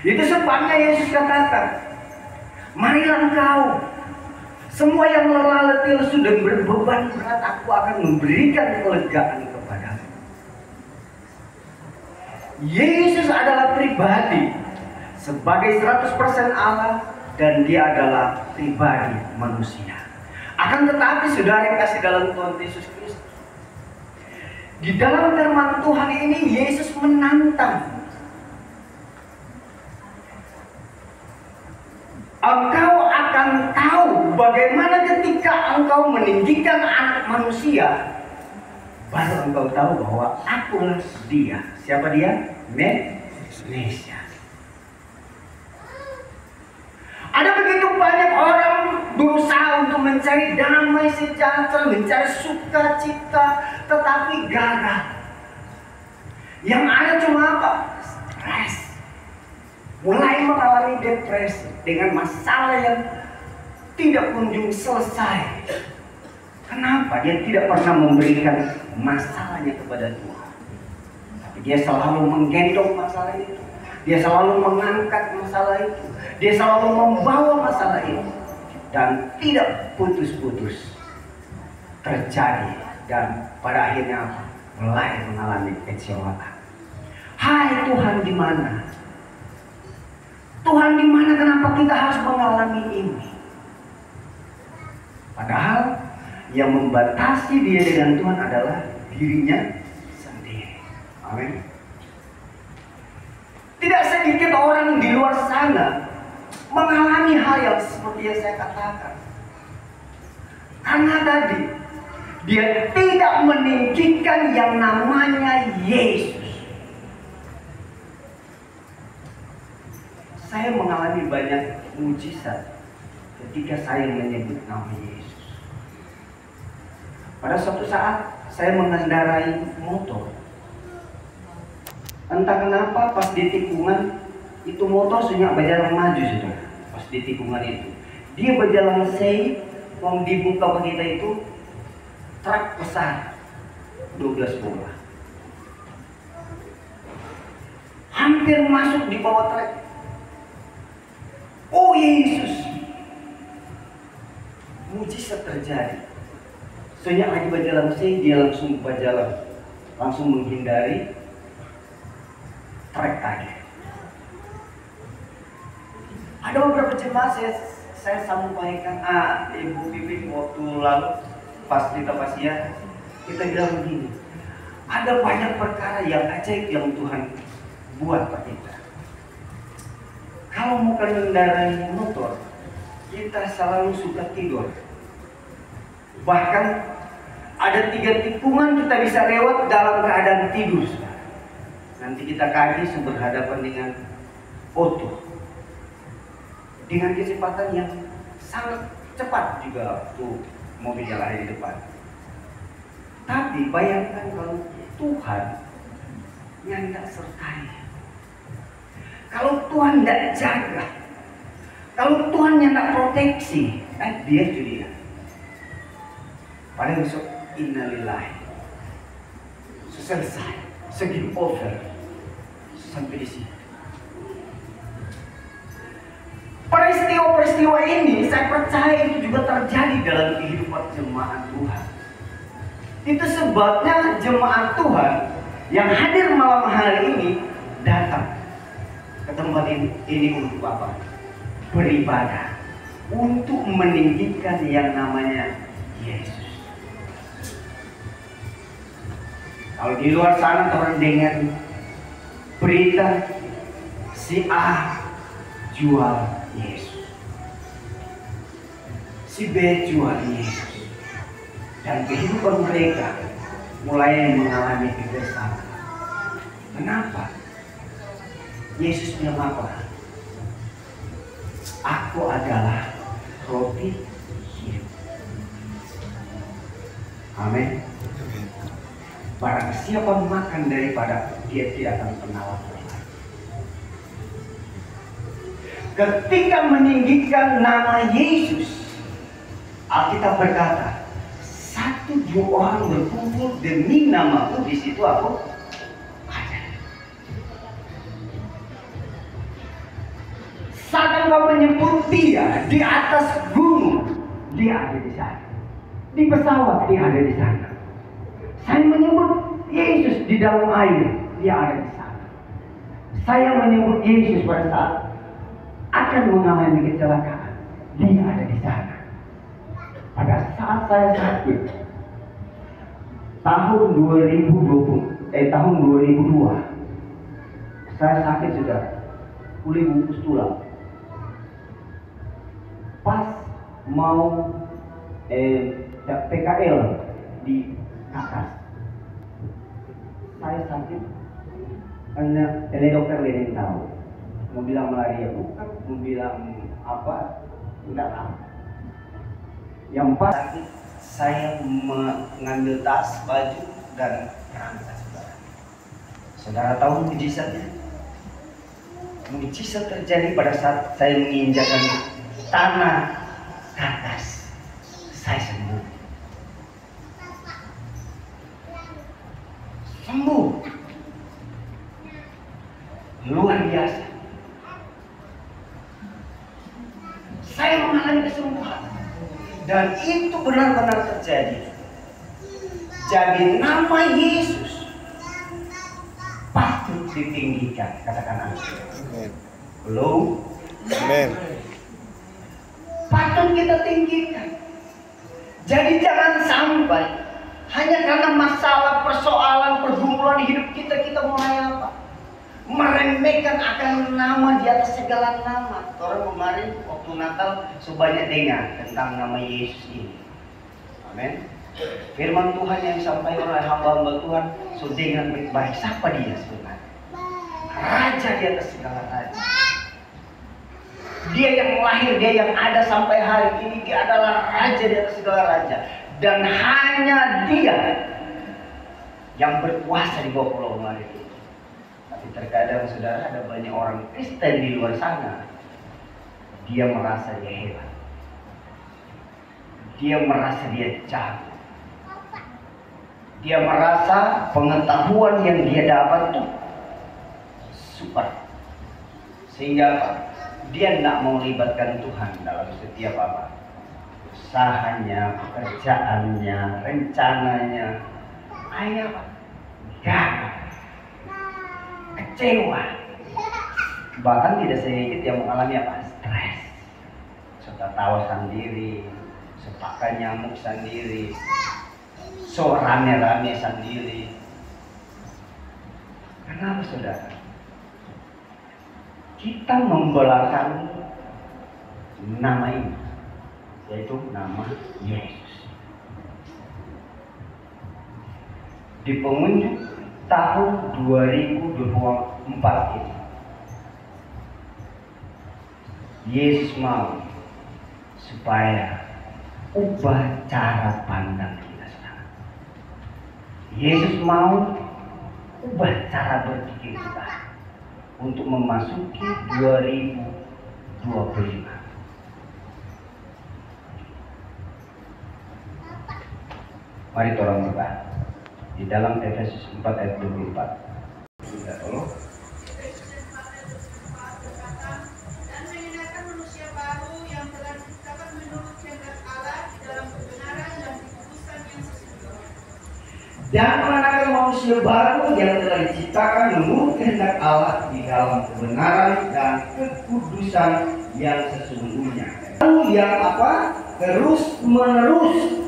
Itu sebabnya Yesus katakan, marilah engkau semua yang lelah letih lesu dan berbeban berat, aku akan memberikan kelegaan kepadamu. Yesus adalah pribadi sebagai 100% Allah dan dia adalah pribadi manusia. Akan tetapi saudara yang kasih dalam Tuhan Yesus Kristus, di dalam firman Tuhan ini Yesus menantang, engkau akan tahu bagaimana ketika engkau meninggikan anak manusia, baru engkau tahu bahwa akulah dia. Siapa dia? Mesias. Ada begitu banyak orang berusaha untuk mencari damai sejahtera, mencari sukacita, tetapi gagal. Yang ada cuma apa? Stres. Mulai mengalami depresi dengan masalah yang tidak kunjung selesai. Kenapa? Dia tidak pernah memberikan masalahnya kepada Tuhan, tapi dia selalu menggendong masalah itu. Dia selalu mengangkat masalah itu. Dia selalu membawa masalah itu. Dan tidak putus-putus terjadi. Dan pada akhirnya mulai mengalami kecewaan. Hai Tuhan, di mana? Tuhan, di mana? Kenapa kita harus mengalami ini? Padahal yang membatasi dia dengan Tuhan adalah dirinya sendiri. Amin. Tidak sedikit orang di luar sana mengalami hal yang seperti yang saya katakan. Karena tadi dia tidak meninggikan yang namanya Yesus. Saya mengalami banyak mujizat ketika saya menyebut nama Yesus. Pada suatu saat saya mengendarai motor. Entah kenapa pas di tikungan itu motor sudah berjalan maju sudah. Pas di tikungan itu dia berjalan safe, mau dibuka ke kita itu truk besar 12 bola. Hampir masuk di bawah truk. Oh Yesus, mujizat terjadi. Sejak lagi berjalan safe, dia langsung berjalan, langsung menghindari truk tadi. Ada beberapa jemaat saya sampaikan, Ibu Bibi waktu lalu pas kita pasien, kita bilang begini, ada banyak perkara yang ajaib yang Tuhan buat pada kita. Kalau mau mengendarai motor, kita selalu suka tidur. Bahkan ada 3 tikungan kita bisa lewat dalam keadaan tidur. Nanti kita kaji berhadapan dengan auto dengan kecepatan yang sangat cepat juga tuh mobil yang ada di depan. Tapi bayangkan kalau Tuhan yang tidak sertai, kalau Tuhan tidak jaga, kalau Tuhan yang tidak proteksi, dia juga. Pada besok innalillahi, selesai, segi over. Sampai di sini. Peristiwa-peristiwa ini saya percaya itu juga terjadi dalam kehidupan jemaat Tuhan. Itu sebabnya jemaat Tuhan yang hadir malam hari ini datang ke tempat ini untuk apa? Beribadah, untuk meninggikan yang namanya Yesus. Kalau di luar sana orang dengar berita si A jual Yesus, si B jual Yesus, dan kehidupan mereka mulai mengalami kegelisahan. Kenapa? Yesus bilang apa? Aku adalah roti hidup. Amin. Barang siapa makan daripada dia tidak akan pernah lapar lagi. Ketika meninggikan nama Yesus, Alkitab berkata, 1-2 orang berkumpul demi namaku, di situ aku ada. Kalau menyebut dia di atas gunung, dia ada di sana. Di pesawat, dia ada di sana. Saya menyebut Yesus di dalam air, dia ada di sana. Saya menyebut Yesus pada saat akan mengalami kecelakaan, dia ada di sana. Pada saat saya sakit, tahun 2002, saya sakit sudah, kulit bungkus tulang. Pas mau PKL di atas, saya sakit karena dokter lain tahu, mau bilang malaria bukan, mau bilang apa, enggak tahu. Yang pas sakit, saya mengambil tas, baju, dan berangkat, saudara. Saudara tahu mujizatnya? Mujizat terjadi pada saat saya menginjakkan tanah ke atas, saya sembuh. Sembuh. Luar biasa. Saya mengalami kesembuhan. Dan itu benar-benar terjadi. Jadi nama Yesus patut ditinggikan. Katakan amin. Belum? Amin. Patut kita tinggikan. Jadi jangan sampai hanya karena masalah, persoalan, pergumulan di hidup kita, kita mulai apa? Meremehkan akan nama di atas segala nama. Orang kemarin waktu Natal sebanyak dengar tentang nama Yesus ini. Amin. Firman Tuhan yang disampaikan oleh hamba-hamba Tuhan, so dengan baik-baik. Siapa dia sebenarnya? Raja di atas segala raja. Dia yang lahir, dia yang ada sampai hari ini. Dia adalah raja di atas segala raja. Dan hanya dia yang berkuasa di bawah pulau Marit itu. Tapi terkadang saudara, ada banyak orang Kristen di luar sana, dia merasa dia hebat, dia merasa dia jago, dia merasa pengetahuan yang dia dapat tuh super, sehingga apa? Dia tidak mau melibatkan Tuhan dalam setiap apa, usahanya, pekerjaannya, rencananya. Akhirnya apa? Gagal, kecewa, bahkan tidak sedikit yang mengalami apa? Stres, suka tawa sendiri, sepakat nyamuk sendiri, so rame-rame sendiri. Kenapa saudara? Kita membelakang nama ini, yaitu nama Yesus. Di pengunjung tahun 2024 ini, Yesus mau supaya ubah cara pandang kita sekarang. Yesus mau ubah cara berpikir kita untuk memasuki 2025. Mari tolong berdoa di dalam Efesus 4 ayat 24. Sudah tolong. Dan mengenakan manusia baru yang telah diciptakan menurut kehendak Allah di dalam kebenaran dan kekudusan yang sesungguhnya. Dan mengenakan manusia baru yang telah diciptakan menurut kehendak Allah di dalam kebenaran dan kekudusan yang sesungguhnya. Yang apa? Terus menerus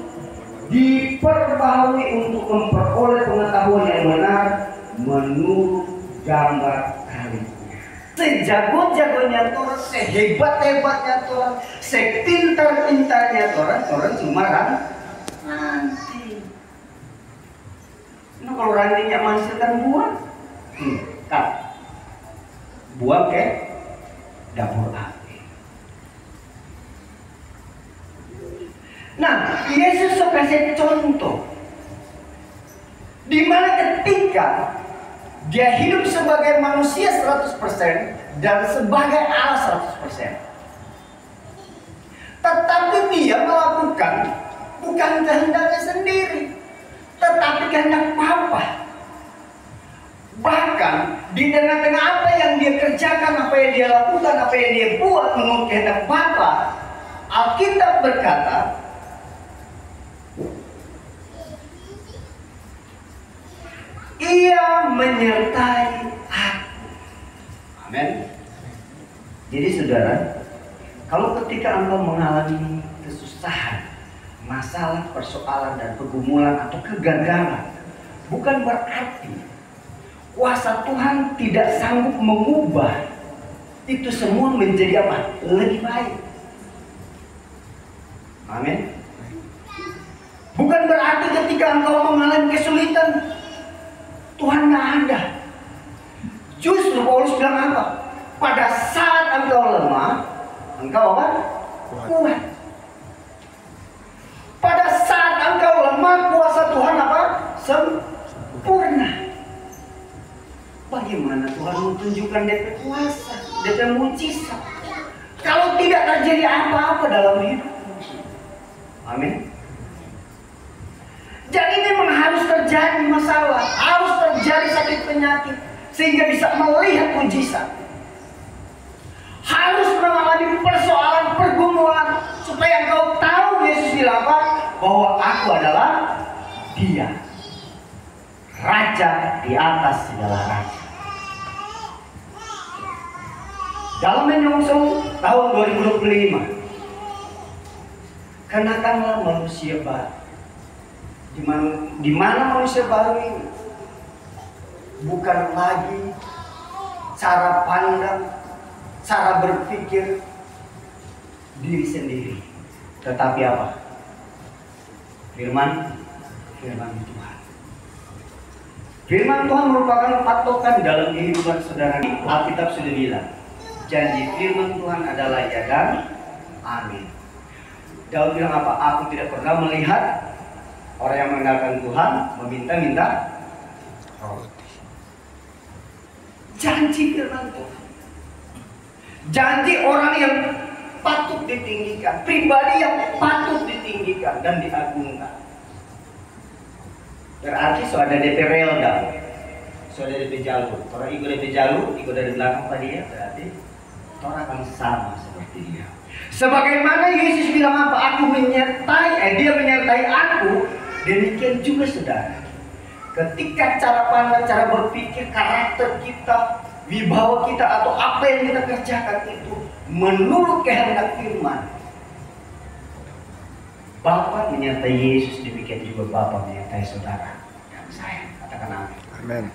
diperbaharui untuk memperoleh pengetahuan yang benar menurut gambar karunia. Sejago-jagonya Tuhan, sehebat-hebatnya Tuhan, sepintar-pintarnya Tuhan cuma ranting. Nah, kalau rantingnya menghasilkan buah, buah ke dapur api. Nah, Yesus kasih contoh di mana ketika dia hidup sebagai manusia 100% dan sebagai Allah 100%. Tetapi dia melakukan bukan kehendaknya sendiri, tetapi kehendak Bapa. Bahkan di tengah-tengah apa yang dia kerjakan, apa yang dia lakukan, apa yang dia buat menurut kehendak Bapa, Alkitab berkata, Ia menyertai aku. Amin. Jadi saudara, kalau ketika engkau mengalami kesusahan, masalah, persoalan, dan pergumulan atau kegagalan, bukan berarti kuasa Tuhan tidak sanggup mengubah itu semua menjadi apa? Lebih baik. Amin. Bukan berarti ketika engkau mengalami kesulitan Tuhan nggak ada. Justru Paulus bilang apa? Pada saat engkau lemah, engkau apa? Kuat. Pada saat engkau lemah, kuasa Tuhan apa? Sempurna. Bagaimana Tuhan menunjukkan DP kuasa, DP mujizat, kalau tidak terjadi apa-apa dalam hidup? Amin. Jadi memang harus terjadi masalah, harus terjadi sakit penyakit, sehingga bisa melihat mujizat. Harus mengalami persoalan, pergumulan, supaya engkau tahu Yesus bilang apa? Bahwa aku adalah Dia, Raja di atas segala raja. Dalam menyongsong tahun 2025, kenakanlah manusia baru. Di mana manusia baru ini bukan lagi cara pandang, cara berpikir diri sendiri, tetapi apa? Firman Tuhan. Firman Tuhan merupakan patokan dalam kehidupan saudara. Alkitab sudah bilang, janji firman Tuhan adalah ya dan amin. Daud bilang apa? Aku tidak pernah melihat orang yang mengandalkan Tuhan meminta-minta roti. Janji firman Tuhan. Janji orang yang patut ditinggikan, pribadi yang patut ditinggikan dan diagungkan. Berarti sudah DP real dah, sudah DP jalur. Orang ikut DP jalur, ikut dari belakang tadi ya, berarti orang akan sama seperti dia. Sebagaimana Yesus bilang apa? Aku menyertai, Dia menyertai aku. Demikian juga saudara. Ketika cara pandang, cara berpikir, karakter kita, wibawa kita atau apa yang kita kerjakan itu menurut kehendak firman, Bapa menyertai Yesus, demikian juga Bapa menyertai saudara dan saya. Katakan amin. Amin.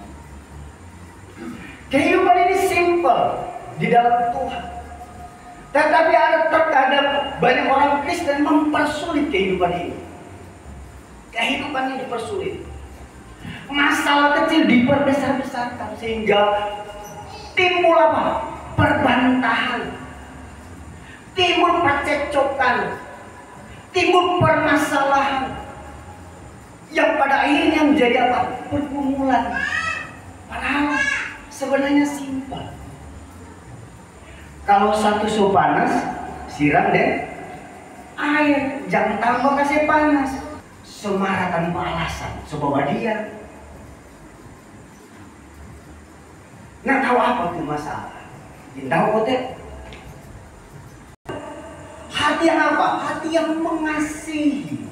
Kehidupan ini simple di dalam Tuhan. Tetapi ada terkadang banyak orang Kristen mempersulit kehidupan ini. Kehidupannya dipersulit. Masalah kecil diperbesar-besarkan sehingga timbul apa? Perbantahan. Timbul percekcokan. Timbul permasalahan. Yang pada akhirnya menjadi apa? Pergumulan. Padahal sebenarnya simpel. Kalau satu suhu panas, siram deh air, jangan tambah kasih panas. Semarah tanpa alasan, sebab dia nggak tahu apa itu masalah. Tahu kote? Hati yang apa? Hati yang mengasihi,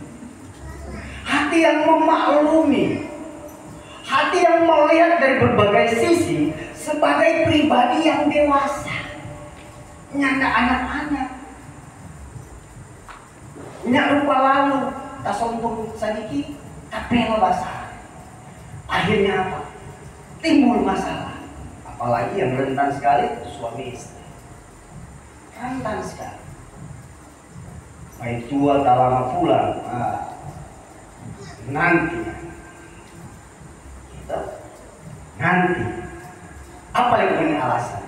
hati yang memaklumi, hati yang melihat dari berbagai sisi sebagai pribadi yang dewasa. Nyanda anak-anak, nyak lupa lalu, tak sombong sedikit, tapi basah. Akhirnya apa? Timbul masalah. Apalagi yang rentan sekali itu suami istri. Rentan sekali. Baik tua tak lama pulang. Nanti. Apa yang punya alasan?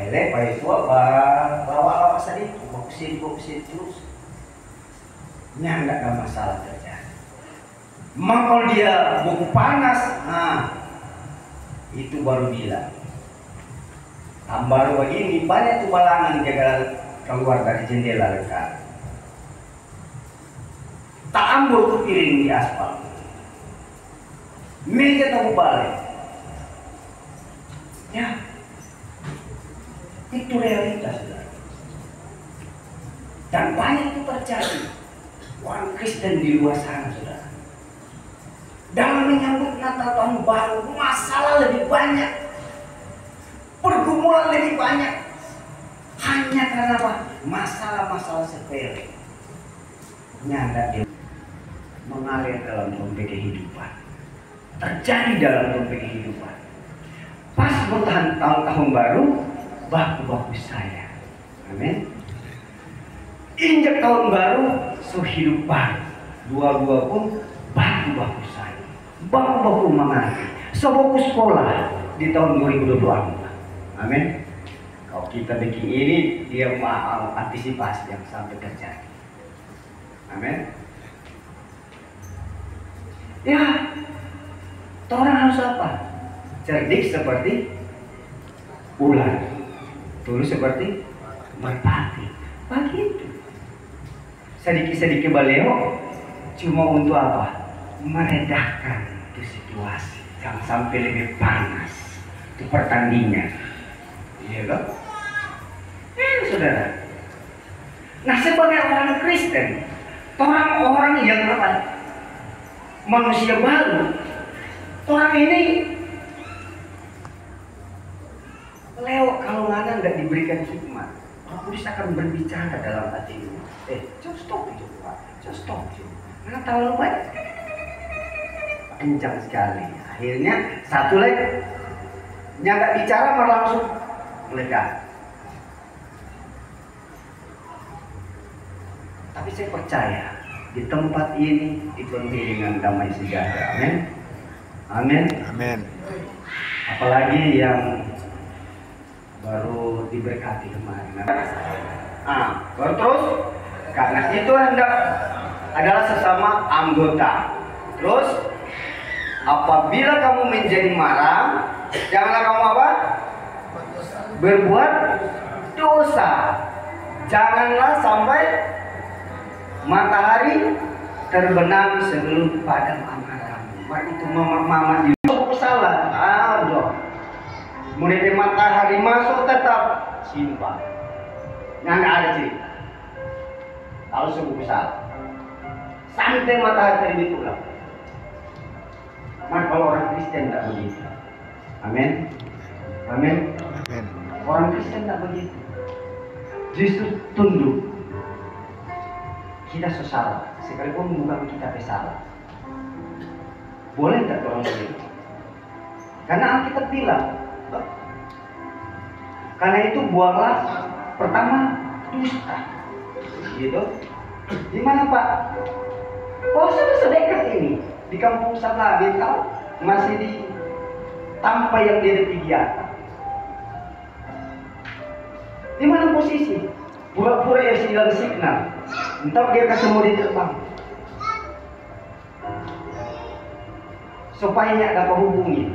Baik tua lawak sedikit, boksit terus. Nggak ada masalah terjadi. Kalau dia buku panas, itu baru bilang. Baru begini banyak tuh balangan jaga keluar dari jendela dekat. Tak ambur tuh piring di aspal. meja tamu balik. Ya, itu realitas. Dan banyak itu terjadi. Orang Kristen di luar sana, saudara. Dalam menyambut Natal tahun baru, masalah lebih banyak, pergumulan lebih banyak. Hanya karena apa? Masalah-masalah sepele. Nyanda mengalir dalam dompet kehidupan, terjadi dalam dompet kehidupan. Pas bertahan tahun baru, baku-baku saya. Amin. Injak tahun baru, so hidup baru. Dua-dua pun baku-baku saya. Baku-baku mengalir. So baku sekolah di tahun 2024. Amin. Kalau kita bikin ini, dia mau antisipasi yang sampai terjadi. Amin. Ya, orang harus apa? Cerdik seperti ular, tulus seperti merpati. Begitu. Sedikit-sedikit baleo cuma untuk apa? Meredahkan itu situasi. Jangan sampai lebih panas. Itu pertandingan. Iya kan? Saudara. Nah, sebagai orang Kristen, orang-orang yang apa? Manusia baru, orang ini lewat kalau mana nggak diberikan hikmat, Roh Kudus akan berbicara dalam hati ini. Just stop itu, Pak. Just stop itu. Karena terlalu banyak, kencang sekali. Akhirnya satu lagi, nggak bicara malah langsung meledak. Tapi saya percaya di tempat ini dipenuhi dengan damai sejahtera. Amin. Amin. Amin. Apalagi yang baru diberkati kemarin. Baru terus karena itu Anda adalah sesama anggota. Terus apabila kamu menjadi marah, janganlah kamu apa? Berbuat dosa. Janganlah sampai matahari terbenam sebelum padam amarahmu. Itu mama di salah. Mulai matahari masuk tetap simpan. Nggak ada cerita. Kalau sebuah salah, sampai matahari terbit pulang. Maka kalau orang Kristen tidak begitu. Amin. Amin. Amin. Orang Kristen tidak begitu. Justru tunduk. Kita sesalah, sekalipun bukan kita bersalah. Boleh tak orang begitu? Karena Alkitab bilang, karena itu buanglah pertama dusta. Gitu. Di mana Pak? Oh, sudah sedekat ini di kampung sana, tahu masih di tanpa yang dia kegiatan. Di mana posisi? Pura-pura yang hilang signal. Entah dia kasih mau diterbang supaya nyak dapat hubungi.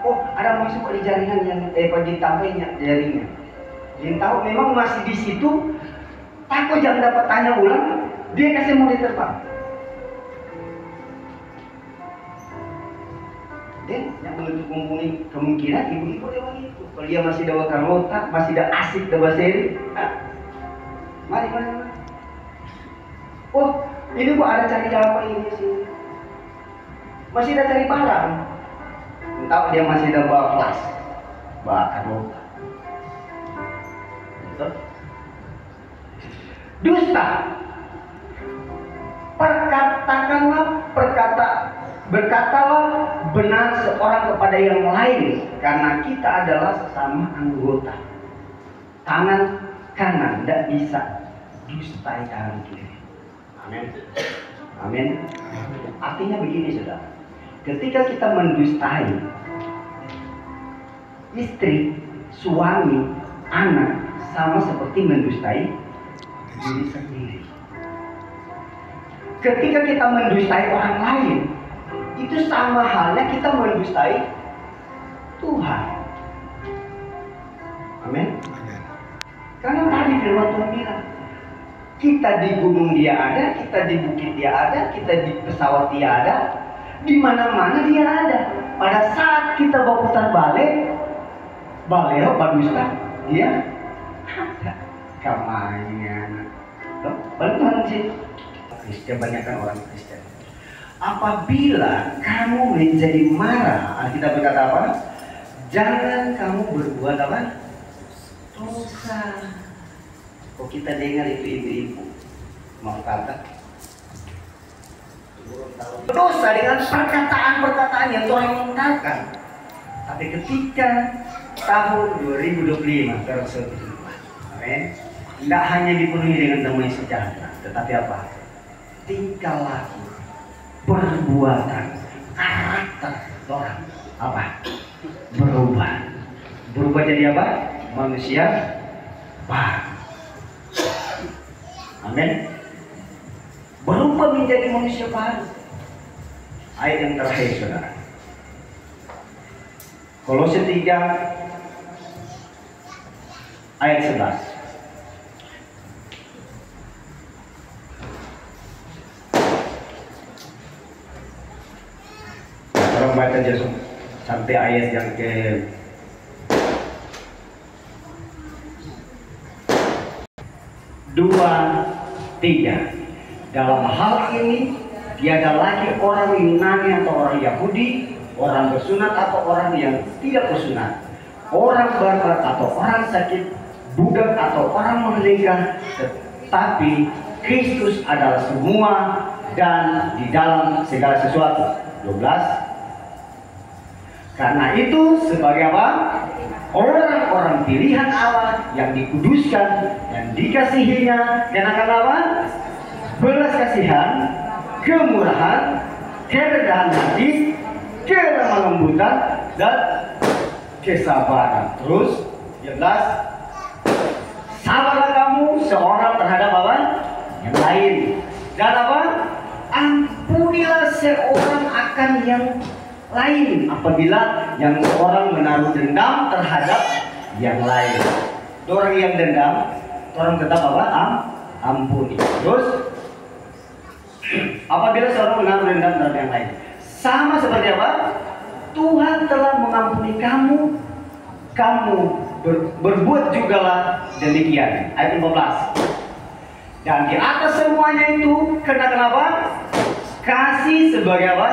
Oh, ada masuk di jaringan yang ditambahinnya jaringan. Dia tahu memang masih di situ. Takut jangan dapat tanya ulang. Dia kasih mau diterbang. Dan yang menutup hubungi kemungkinan ibu-ibu dia begitu. Kalau dia masih dapat karota, masih ada asik dapat seri. Mari. Oh, ini kok ada cari apa ini sih? Masih ada cari barang. Entah dia masih ada bawa flash, bakar luka. Dusta. Berkatalah benar seorang kepada yang lain, karena kita adalah sesama anggota. Tangan kanan tidak bisa dustai tangan kiri. Amin. Amin. Artinya begini, saudara. Ketika kita mendustai istri, suami, anak, sama seperti mendustai diri sendiri. Ketika kita mendustai orang lain, itu sama halnya kita mendustai Tuhan. Amin. Karena tadi firman Tuhan bilang, kita di gunung dia ada, kita di bukit dia ada, kita di pesawat dia ada, Di mana-mana dia ada. Pada saat kita berputar balik, badusta, dia ada. Kamanya. Bantuan sih. Kristen, banyakkan orang Kristen. Apabila kamu menjadi marah, kita berkata apa? Jangan kamu berbuat apa? Dosa. Kok kita dengar itu ibu-ibu mau kata dosa dengan perkataan-perkataan yang Tuhan mengatakan. Tapi ketika tahun 2025 terus amin, tidak hanya dipenuhi dengan damai sejahtera, tetapi apa? Tingkah laku, perbuatan, karakter orang apa? Berubah jadi apa? Manusia baru. Amin. Berubah menjadi manusia baru. Ayat yang terakhir, saudara. Kolose 3 ayat 11. Orang baca Yesus sampai ayat yang ke 2-3. Dalam hal ini tiada lagi orang Yunani atau orang Yahudi, orang bersunat atau orang yang tidak bersunat, orang barbar atau orang sakit, budak atau orang merdeka, tetapi Kristus adalah semua dan di dalam segala sesuatu. 12. Karena itu sebagai apa? Orang-orang pilihan Allah yang dikuduskan dan dikasihinya, kenakan apa? Belas kasihan, kemurahan, kerendahan hati, kelemah lembutan, dan kesabaran. Terus 11. Sabarlah kamu seorang terhadap apa? Yang lain. Dan apa? Ampunilah seorang akan yang lain apabila yang seorang menaruh dendam terhadap yang lain. Orang yang dendam, orang tetap apa? Ampuni. Terus apabila seorang menaruh dendam terhadap yang lain, sama seperti apa? Tuhan telah mengampuni kamu, berbuat jugalah demikian. Ayat 15. Dan di atas semuanya itu kenapa? Kasih sebagai apa?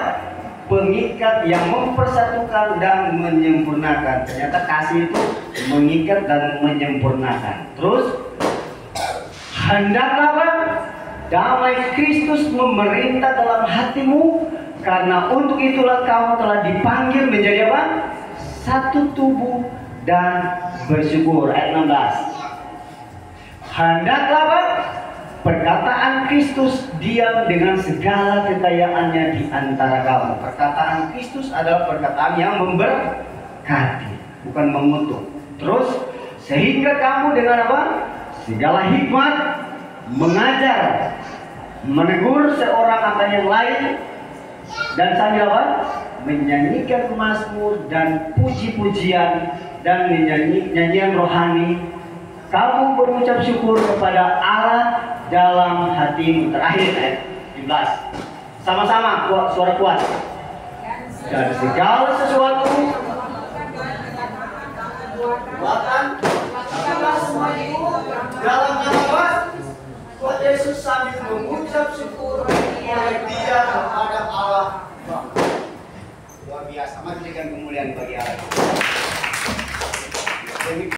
Pengikat yang mempersatukan dan menyempurnakan. Ternyata kasih itu mengikat dan menyempurnakan. Terus hendaklah apa? Damai Kristus memerintah dalam hatimu, karena untuk itulah kamu telah dipanggil menjadi apa? Satu tubuh dan bersyukur. Ayat 16. Hendaklah apa? Perkataan Kristus diam dengan segala kekayaannya di antara kamu. Perkataan Kristus adalah perkataan yang memberkati, bukan mengutuk. Terus sehingga kamu dengan apa? Segala hikmat mengajar, menegur seorang akan yang lain, dan sambil apa? Menyanyikan mazmur dan puji-pujian dan nyanyian rohani. Kamu berucap syukur kepada Allah dalam hatimu. Terakhir ayat 17. Sama-sama suara kuat. Dan segala sesuatu buatan dalam nama Tuhan Yesus sambil mengucap syukur oleh Dia kepada Allah. Luar biasa. Mari berikan kemuliaan bagi Allah.